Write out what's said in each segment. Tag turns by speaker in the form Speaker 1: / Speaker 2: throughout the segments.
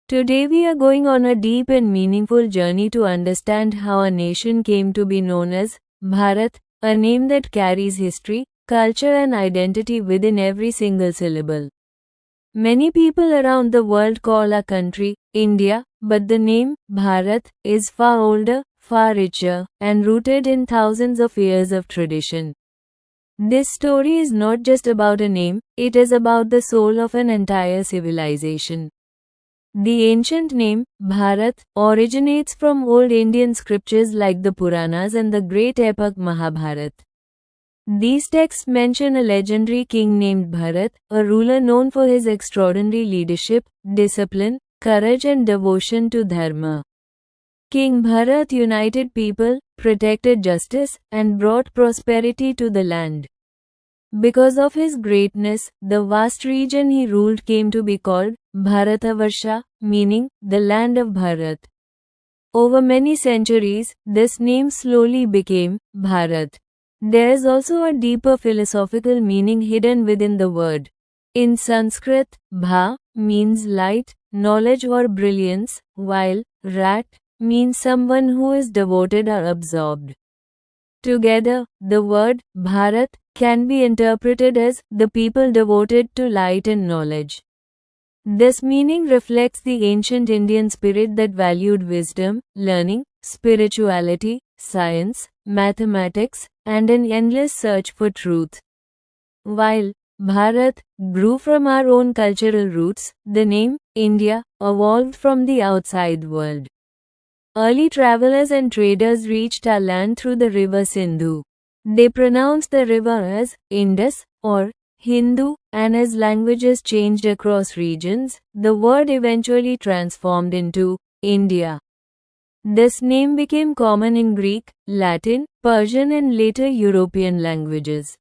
Speaker 1: Today we are going on a deep and meaningful journey to understand how a nation came to be known as Bharat, a name that carries history, culture and identity within every single syllable. Many people around the world call our country India, but the name Bharat is far older, far richer, and rooted in thousands of years of tradition. This story is not just about a name, it is about the soul of an entire civilization. The ancient name, Bharat, originates from old Indian scriptures like the Puranas and the great epic Mahabharata. These texts mention a legendary king named Bharat, a ruler known for his extraordinary leadership, discipline, courage and devotion to dharma. King Bharat united people, protected justice, and brought prosperity to the land. Because of his greatness, the vast region he ruled came to be called Bharatavarsha, meaning the land of Bharat. Over many centuries, this name slowly became Bharat. There is also a deeper philosophical meaning hidden within the word. In Sanskrit, Bha means light, knowledge or brilliance, while Rat means someone who is devoted or absorbed. Together, the word Bharat can be interpreted as the people devoted to light and knowledge. This meaning reflects the ancient Indian spirit that valued wisdom, learning, spirituality, science, mathematics, and an endless search for truth. While Bharat grew from our own cultural roots, the name India evolved from the outside world. Early travelers and traders reached our land through the river Sindhu. They pronounced the river as Indus or Hindu, and as languages changed across regions, the word eventually transformed into India. This name became common in Greek, Latin, Persian and later European languages.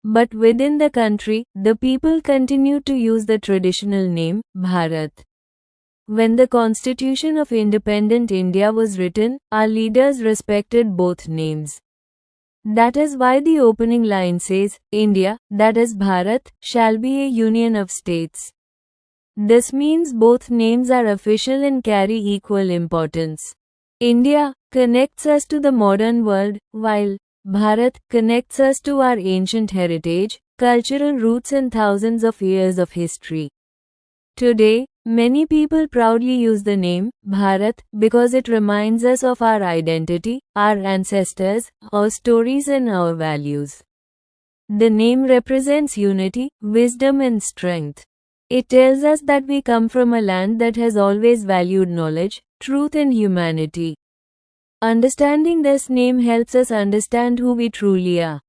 Speaker 1: But within the country, the people continued to use the traditional name, Bharat. When the Constitution of Independent India was written, our leaders respected both names. That is why the opening line says, India, that is Bharat, shall be a union of states. This means both names are official and carry equal importance. India connects us to the modern world, while Bharat connects us to our ancient heritage, cultural roots and thousands of years of history. Today, many people proudly use the name Bharat because it reminds us of our identity, our ancestors, our stories and our values. The name represents unity, wisdom and strength. It tells us that we come from a land that has always valued knowledge, truth and humanity. Understanding this name helps us understand who we truly are.